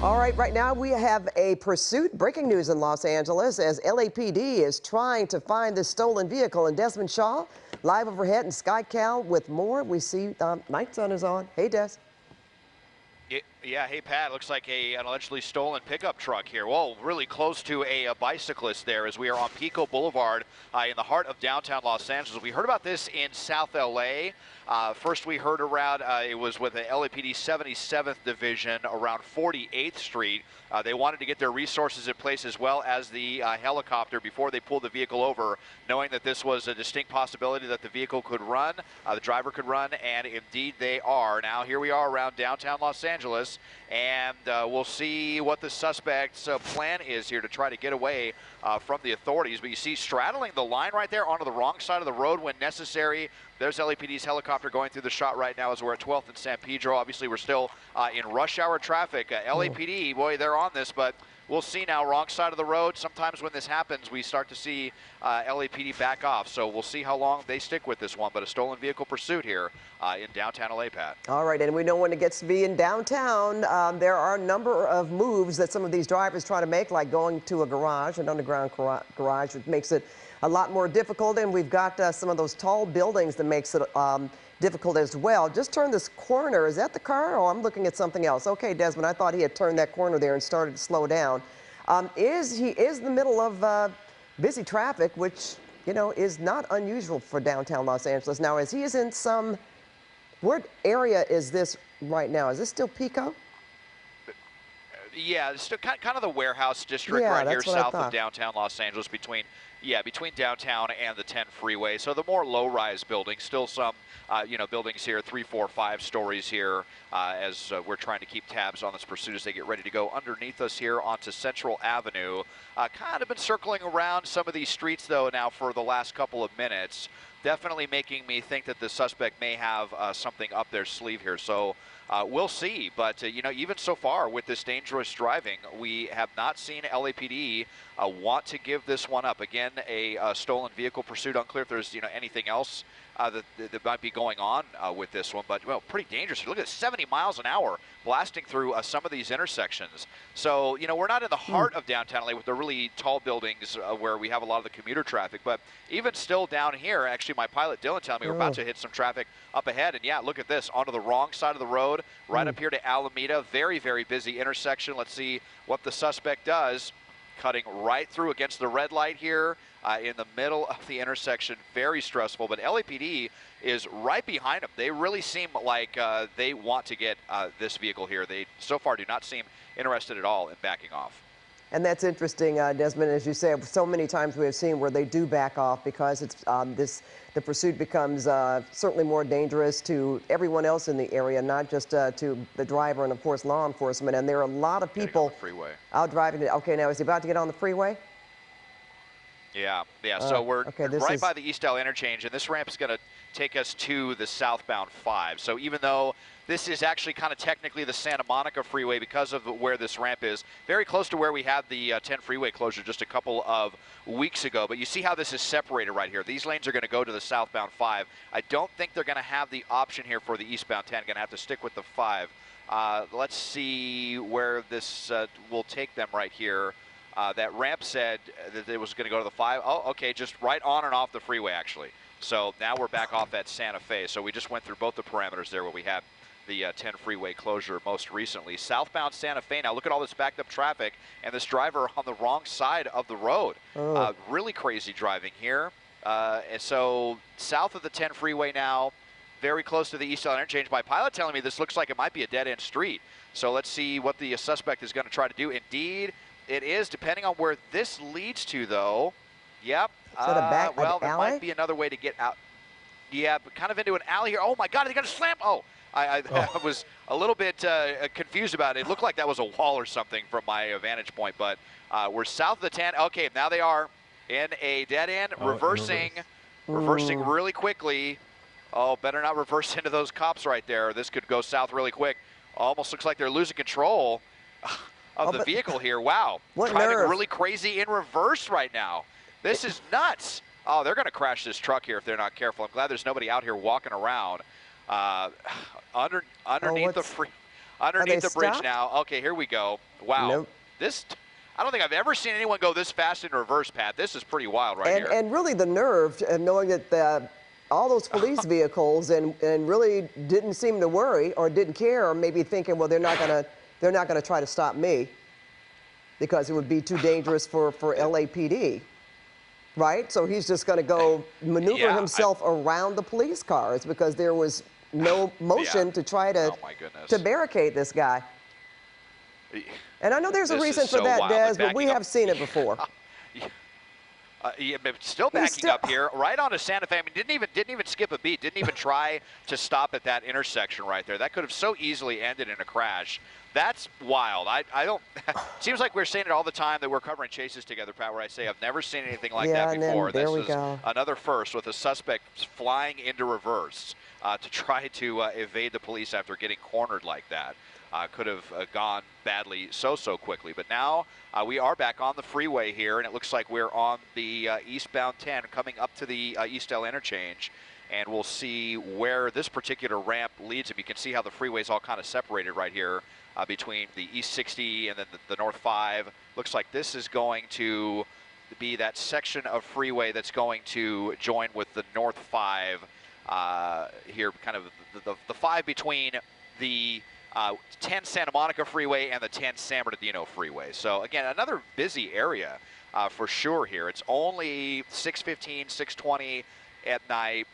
All right, right now we have a pursuit. Breaking news in Los Angeles as LAPD is trying to find this stolen vehicle. And Desmond Shaw, live overhead in SkyCal with more. We see Night Sun is on. Hey, Des. Yeah, hey Pat, looks like an allegedly stolen pickup truck here. Whoa, really close to a bicyclist there as we are on Pico Boulevard in the heart of downtown Los Angeles. We heard about this in South LA. First we heard around, it was with the LAPD 77th Division around 48th Street. They wanted to get their resources in place as well as the helicopter before they pulled the vehicle over, knowing that this was a distinct possibility that the vehicle could run, the driver could run, and indeed they are. Now here we are around downtown Los Angeles, and we'll see what the suspect's plan is here to try to get away from the authorities. But you see straddling the line right there onto the wrong side of the road when necessary. There's LAPD's helicopter going through the shot right now as we're at 12th and San Pedro. Obviously, we're still in rush hour traffic. LAPD, boy, they're on this, but we'll see now, wrong side of the road. Sometimes when this happens, we start to see LAPD back off. So we'll see how long they stick with this one, but a stolen vehicle pursuit here in downtown LA, Pat. All right, and we know when it gets to be in downtown, there are a number of moves that some of these drivers try to make, like going to a garage, an underground garage, which makes it a lot more difficult. And we've got some of those tall buildings that makes it difficult as well. Just turn this corner. Is that the car? Oh, I'm looking at something else. Okay, Desmond, I thought he had turned that corner there and started to slow down. He is in the middle of busy traffic, which, you know, is not unusual for downtown Los Angeles. Now, as he is in some, what area is this right now? Is this still Pico? Yeah, it's still kind of the warehouse district right here south of downtown Los Angeles between downtown and the 10 freeway. So the more low-rise buildings, still some, buildings here, 3, 4, 5 stories here as we're trying to keep tabs on this pursuit as they get ready to go underneath us here onto Central Avenue. Kind of been circling around some of these streets, though, now for the last couple of minutes. Definitely making me think that the suspect may have something up their sleeve here. So we'll see. But, even so far with this dangerous driving, we have not seen LAPD want to give this one up. Again, a stolen vehicle pursuit. Unclear if there's, anything else that might be going on with this one. But, well, pretty dangerous. Look at 70 miles an hour blasting through some of these intersections. So, we're not in the heart of downtown LA with the really tall buildings where we have a lot of the commuter traffic. But even still down here, actually, my pilot Dylan telling me we're about to hit some traffic up ahead. And, yeah, look at this. Onto the wrong side of the road, right up here to Alameda. Very, very busy intersection. Let's see what the suspect does. Cutting right through against the red light here in the middle of the intersection. Very stressful, but LAPD is right behind them. They really seem like they want to get this vehicle here. They so far do not seem interested at all in backing off. And that's interesting, Desmond, as you say, so many times we have seen where they do back off because it's the pursuit becomes certainly more dangerous to everyone else in the area, not just to the driver and, of course, law enforcement. And there are a lot of people out driving. Okay, now is he about to get on the freeway? Yeah. So we're right by the East LA interchange, and this ramp is going to take us to the southbound 5. So even though this is actually kind of technically the Santa Monica freeway because of where this ramp is, very close to where we had the 10 freeway closure just a couple of weeks ago. But you see how this is separated right here. These lanes are going to go to the southbound 5. I don't think they're going to have the option here for the eastbound 10. Going to have to stick with the 5. Let's see where this will take them right here. That ramp said that it was going to go to the 5. Oh, okay, just right on and off the freeway, actually. So now we're back off at Santa Fe. So we just went through both the parameters there where we had the 10 freeway closure most recently. Southbound Santa Fe, now look at all this backed up traffic and this driver on the wrong side of the road. Really crazy driving here. And so south of the 10 freeway now, very close to the East LA interchange. My pilot telling me this looks like it might be a dead-end street. So let's see what the suspect is going to try to do. Indeed, it is, depending on where this leads to, though. Yep. Well, there might be another way to get out. Yeah, but kind of into an alley here. Oh, my God, they got to slam. Oh, I was a little bit confused about it. It looked like that was a wall or something from my vantage point, but we're south of the 10. Okay, now they are in a dead end, reversing really quickly. Oh, better not reverse into those cops right there. This could go south really quick. Almost looks like they're losing control of the vehicle here. Wow. Driving really crazy in reverse right now. This is nuts. Oh, they're going to crash this truck here if they're not careful. I'm glad there's nobody out here walking around. Underneath the free. Underneath the bridge stopped? now. Okay, here we go. Wow. Nope. This, I don't think I've ever seen anyone go this fast in reverse, Pat. This is pretty wild right here. And really the nerve of knowing that all those police vehicles and really didn't seem to worry or didn't care, or maybe thinking, well, they're not gonna try to stop me because it would be too dangerous for LAPD, right? So he's just gonna go maneuver himself around the police cars because there was no motion to try to barricade this guy. And I know there's a reason for that, Des, but we have seen it before. But still backing up here, right onto Santa Fe. I mean, didn't even skip a beat. Didn't even try to stop at that intersection right there. That could have so easily ended in a crash. That's wild. I don't. Seems like we're saying it all the time that we're covering chases together, Pat. Where I say I've never seen anything like that before. There we is go. Another first with a suspect flying into reverse to try to evade the police after getting cornered like that. Could have gone badly so quickly. But now we are back on the freeway here, and it looks like we're on the eastbound 10 coming up to the East L interchange. And we'll see where this particular ramp leads. And you can see how the freeway's all kind of separated right here between the East 60 and then the North 5. Looks like this is going to be that section of freeway that's going to join with the North 5 here, kind of the 5 between the 10 Santa Monica Freeway and the 10 San Bernardino Freeway. So again, another busy area for sure here. It's only 6:15, 6:20 at night.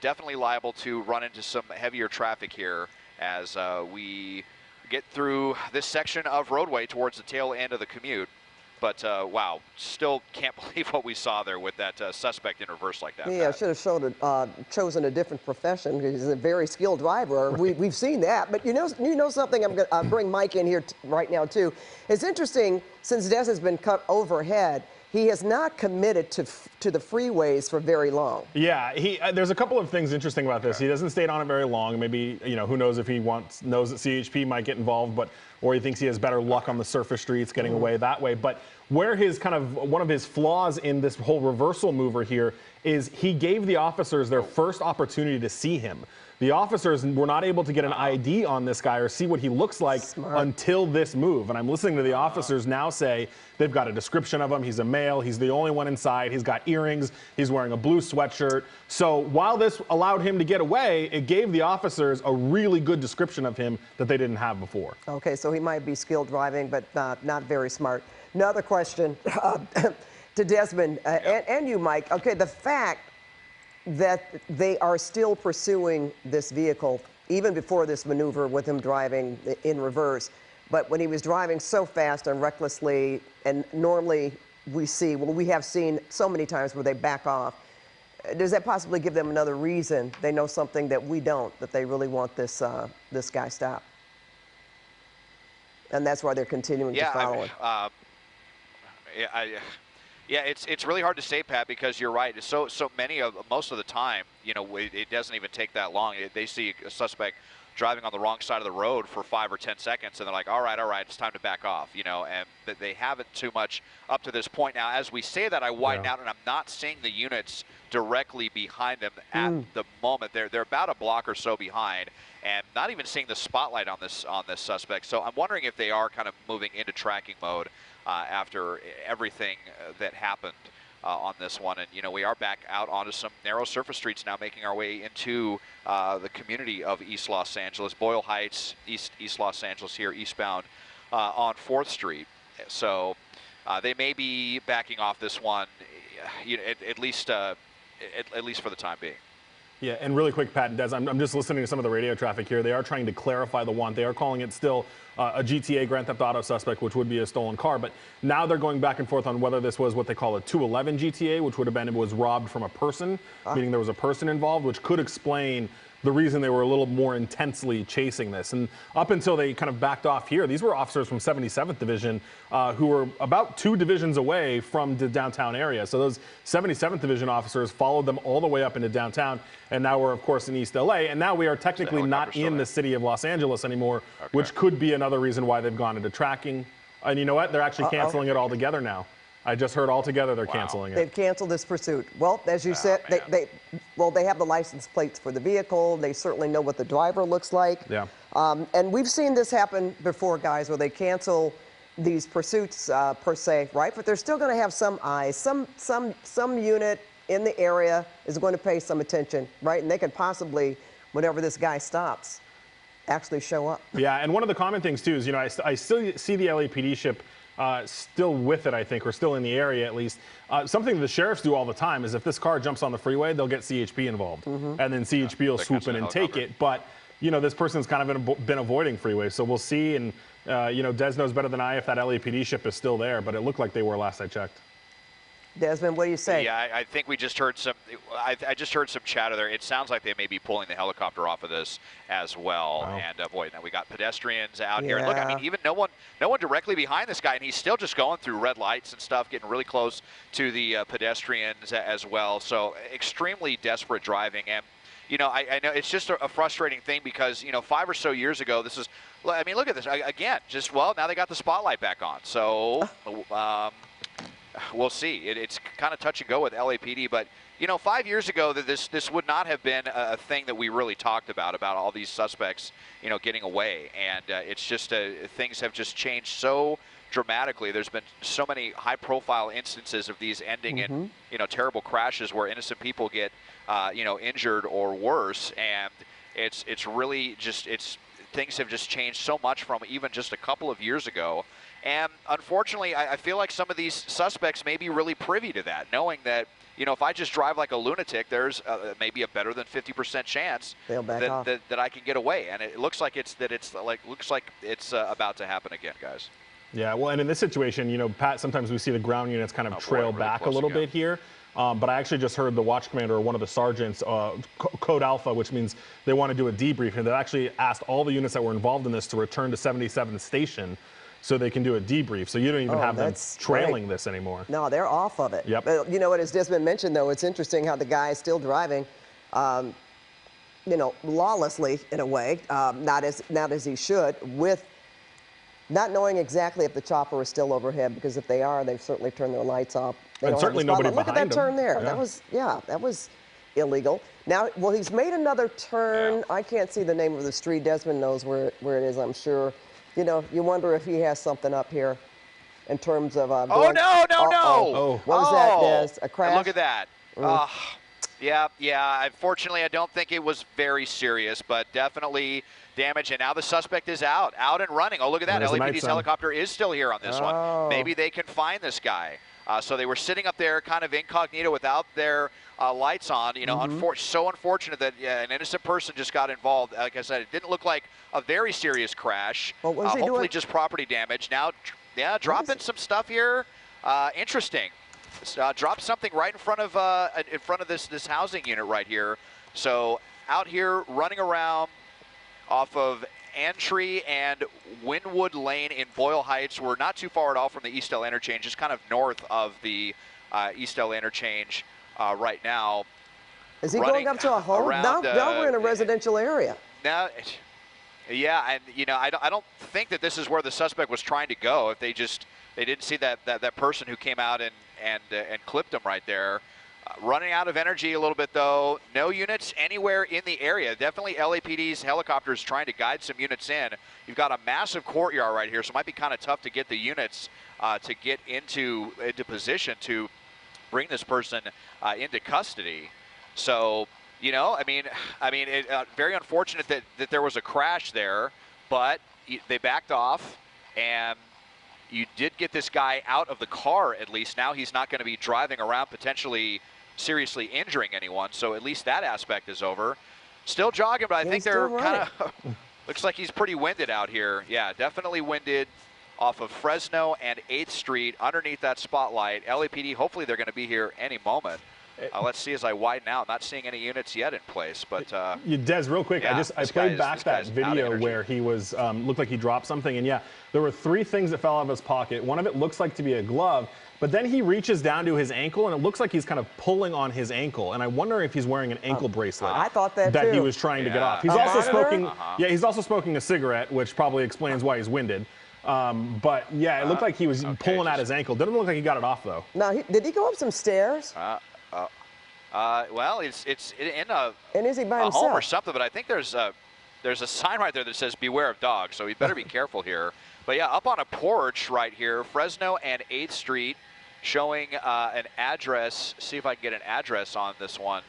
Definitely liable to run into some heavier traffic here as we get through this section of roadway towards the tail end of the commute. But wow, still can't believe what we saw there with that suspect in reverse like that. Yeah, should have chosen a different profession because he's a very skilled driver. Right. We've seen that. But you know something, I'm going to bring Mike in here right now too. It's interesting, since Des has been cut overhead, he has not committed to the freeways for very long. Yeah, there's a couple of things interesting about this. He doesn't stay on it very long. Maybe, who knows if he knows that CHP might get involved, or he thinks he has better luck on the surface streets getting away that way. But where one of his flaws in this whole reversal mover here is he gave the officers their first opportunity to see him. The officers were not able to get an ID on this guy or see what he looks like until this move. And I'm listening to the officers now say they've got a description of him. He's a male. He's the only one inside. He's got earrings. He's wearing a blue sweatshirt. So while this allowed him to get away, it gave the officers a really good description of him that they didn't have before. Okay, so he might be skilled driving, but not very smart. Another question to Desmond and you, Mike. Okay, the fact that they are still pursuing this vehicle even before this maneuver with him driving in reverse. But when he was driving so fast and recklessly, and normally we have seen so many times where they back off, does that possibly give them another reason? They know something that we don't, that they really want this guy stopped. And that's why they're continuing to follow him. Yeah, it's really hard to say, Pat, because you're right. So most of the time, it doesn't even take that long. They see a suspect driving on the wrong side of the road for 5 or 10 seconds, and they're like, all right, it's time to back off, and they haven't too much up to this point. Now, as we say that, I widen out, and I'm not seeing the units directly behind them at the moment. They're about a block or so behind, and not even seeing the spotlight on this suspect. So I'm wondering if they are kind of moving into tracking mode after everything that happened on this one. And, we are back out onto some narrow surface streets now, making our way into the community of East Los Angeles, Boyle Heights, East Los Angeles here, eastbound on 4th Street. So they may be backing off this one, at least for the time being. Yeah, and really quick, Pat and Des, I'm just listening to some of the radio traffic here. They are trying to clarify the want. They are calling it still a GTA Grand Theft Auto suspect, which would be a stolen car. But now they're going back and forth on whether this was what they call a 211 GTA, which would have been it was robbed from a person, meaning there was a person involved, which could explain the reason they were a little more intensely chasing this. And up until they kind of backed off here, these were officers from 77th Division who were about 2 divisions away from the downtown area. So those 77th Division officers followed them all the way up into downtown. And now we're, of course, in East LA. And now we are technically not in the city of Los Angeles anymore, which could be another reason why they've gone into tracking. And you know what? They're actually canceling it altogether now. I just heard altogether they're canceling it. They've canceled this pursuit. Well, as you said, they have the license plates for the vehicle. They certainly know what the driver looks like. Yeah. And we've seen this happen before, guys, where they cancel these pursuits per se, right? But they're still going to have some eyes. Some unit in the area is going to pay some attention, right? And they could possibly, whenever this guy stops, actually show up. Yeah, and one of the common things too is, you know, I still see the LAPD ship still with it, I think, or still in the area at least. Something the sheriffs do all the time is if this car jumps on the freeway, they'll get CHP involved. And then CHP will swoop in and take it. But, you know, this person's kind of been avoiding freeways. So we'll see. And, you know, Des knows better than I if that LAPD ship is still there. But it looked like they were last I checked. Desmond, what do you say? Yeah, I think we just heard some. I just heard some chatter there. It sounds like they may be pulling the helicopter off of this as well. Wow. And boy, now we got pedestrians out here. And look, I mean, even no one directly behind this guy, and he's still just going through red lights and stuff, getting really close to the pedestrians as well. So extremely desperate driving. And you know, I know it's just a frustrating thing because, you know, 5 or so years ago, this is. I mean, look at this again. Just now they got the spotlight back on. So. We'll see. It's kind of touch and go with LAPD, but you know, 5 years ago, this would not have been a thing that we really talked about all these suspects, you know, getting away. And it's just things have just changed so dramatically. There's been so many high-profile instances of these ending in, you know, terrible crashes where innocent people get, you know, injured or worse. And it's really just things have just changed so much from even just a couple of years ago. And unfortunately, I feel like some of these suspects may be really privy to that, knowing that, you know, if I just drive like a lunatic, there's maybe a better than 50% chance that I can get away. And it looks like it's about to happen again, guys. Yeah, well, and in this situation, you know, Pat, sometimes we see the ground units kind of trail back a little bit here. But I actually just heard the watch commander or one of the sergeants, Code Alpha, which means they want to do a debrief. And they actually asked all the units that were involved in this to return to 77th Station so they can do a debrief. So you don't even have them trailing this anymore. No, they're off of it. Yep. But you know what, as Desmond mentioned, though, it's interesting how the guy is still driving, you know, lawlessly in a way, not as he should, with not knowing exactly if the chopper is still overhead, because if they are, they've certainly turned their lights off. They and certainly nobody behind him. Look at that turn there. Yeah. That was illegal. Now, well, he's made another turn. I can't see the name of the street. Desmond knows where it is, I'm sure. You know, you wonder if he has something up here in terms of going, no. What was that, Des? A crash? Look at that. Yeah. Unfortunately, I don't think it was very serious, but definitely damage. And now the suspect is out and running. Oh, look at that. LAPD's helicopter is still here on this one. Maybe they can find this guy. So they were sitting up there kind of incognito without their lights on. You know, so unfortunate that an innocent person just got involved. Like I said, it didn't look like a very serious crash. Well, what was he hopefully doing? Just property damage. Now, dropping some stuff here. Interesting. Drop something right in front of this housing unit right here. So out here running around off of Antry and Wynwood Lane in Boyle Heights. We're not too far at all from the East LA interchange, just kind of north of the East LA interchange right now. Is he going up to a home? Now we're in a residential area. Now, yeah, and you know, I don't think that this is where the suspect was trying to go. If they didn't see that person who came out and clipped him right there. Running out of energy a little bit, though. No units anywhere in the area. Definitely LAPD's helicopters trying to guide some units in. You've got a massive courtyard right here, so it might be kind of tough to get the units to get into position to bring this person into custody. So, you know, I mean, very unfortunate that there was a crash there, but they backed off, and you did get this guy out of the car at least. Now he's not going to be driving around potentially seriously injuring anyone, so at least that aspect is over. Still jogging, but I think they're kind of looks like he's pretty winded out here. Yeah, definitely winded off of Fresno and 8th Street underneath that spotlight. LAPD, hopefully they're going to be here any moment. Let's see as I widen out. Not seeing any units yet in place, but Des, real quick, I played back that video where he was looked like he dropped something, and yeah, there were 3 things that fell out of his pocket. One of it looks like to be a glove, but then he reaches down to his ankle, and it looks like he's kind of pulling on his ankle. And I wonder if he's wearing an ankle bracelet. I thought that too. He was trying to get off. He's also smoking. Yeah, he's also smoking a cigarette, which probably explains why he's winded. But yeah, it looked like he was pulling at his ankle. Didn't look like he got it off though. Now, did he go up some stairs? Well, it's in a and is he by himself? home or something, but I think there's a sign right there that says "Beware of dogs," so he better be careful here. But yeah, up on a porch right here, Fresno and 8th Street, showing an address. See if I can get an address on this one.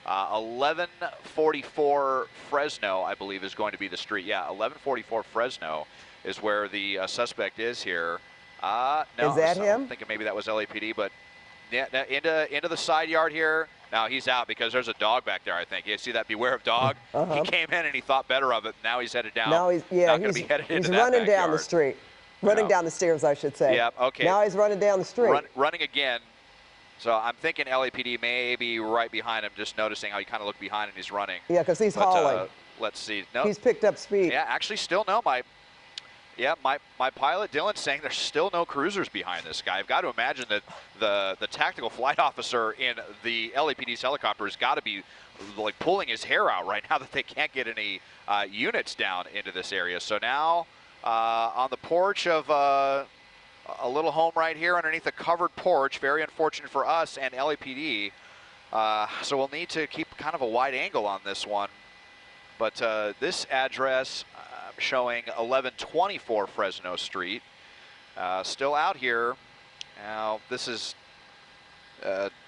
1144 Fresno, I believe, is going to be the street. Yeah, 1144 Fresno is where the suspect is here. No, is that him? I'm thinking maybe that was LAPD, but yeah, into the side yard here. Now he's out because there's a dog back there, I think. You see that beware of dog? He came in and he thought better of it. Now he's headed down. Now he's running down the street. Running down the stairs, I should say. Yep, okay. Now he's running down the street. Running again. So I'm thinking LAPD may be right behind him, just noticing how he kind of looked behind and he's running. Yeah, because he's hauling. Let's see. No, he's picked up speed. Yeah, actually still no. My pilot, Dylan's saying there's still no cruisers behind this guy. I've got to imagine that the tactical flight officer in the LAPD's helicopter has got to be like pulling his hair out right now that they can't get any units down into this area. So now on the porch of a little home right here underneath a covered porch, very unfortunate for us and LAPD. So we'll need to keep kind of a wide angle on this one. But this address showing 1124 Fresno Street. Still out here. Now, this is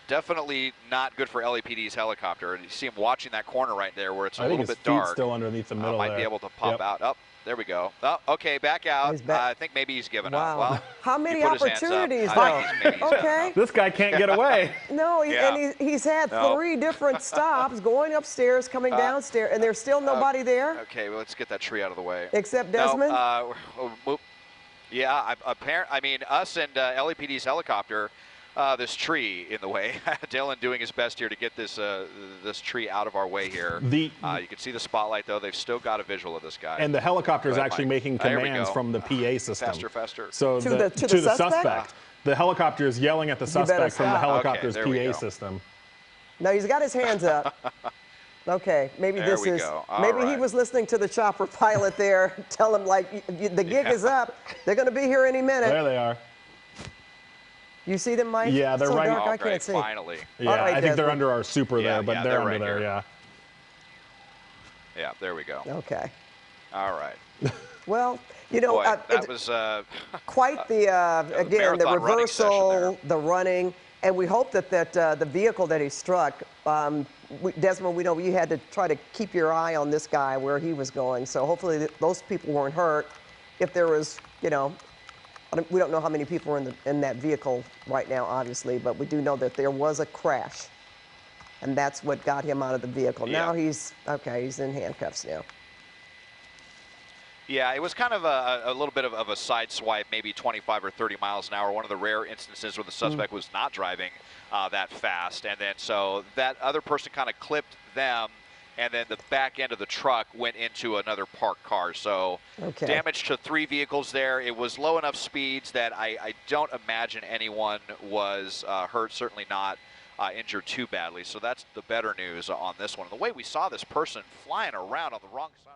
definitely not good for LAPD's helicopter. And you see him watching that corner right there where it's a little bit dark. Still underneath the middle might be able to pop out. Oh, there we go. Oh, okay, back out. I think maybe he's given up. Well, how many opportunities, though? Okay. This guy can't get away. No, and he's had 3 different stops, going upstairs, coming downstairs, and there's still nobody there? Okay, well, let's get that tree out of the way. Except Desmond? No, yeah, I mean, us and LAPD's helicopter, this tree in the way. Dylan doing his best here to get this this tree out of our way here. You can see the spotlight, though. They've still got a visual of this guy. And the helicopter is actually making commands from the PA system. Faster. So to the suspect? The helicopter is yelling at the suspect from the helicopter's PA system. No, he's got his hands up. Okay, maybe he was listening to the chopper pilot there. Tell him, like, the gig is up. They're going to be here any minute. There they are. You see them, Mike? Yeah, they're right. Dark, I can't see. Finally. Yeah, right, I think they're under our super there, but they're under there, Yeah, there we go. Okay. All right. Well, you know, Boy, that was quite the, again, the reversal, the running, and we hope that the vehicle that he struck, Desmond, we know you had to try to keep your eye on this guy where he was going, so hopefully those people weren't hurt. If there was, you know, we don't know how many people are in that vehicle right now, obviously, but we do know that there was a crash, and that's what got him out of the vehicle. Yeah. Now he's in handcuffs now. Yeah, it was kind of a little bit of a side swipe, maybe 25 or 30 miles an hour. One of the rare instances where the suspect was not driving that fast, and then so that other person kind of clipped them, and then the back end of the truck went into another parked car. So damage to 3 vehicles there. It was low enough speeds that I don't imagine anyone was hurt, certainly not injured too badly. So that's the better news on this one. The way we saw this person flying around on the wrong side.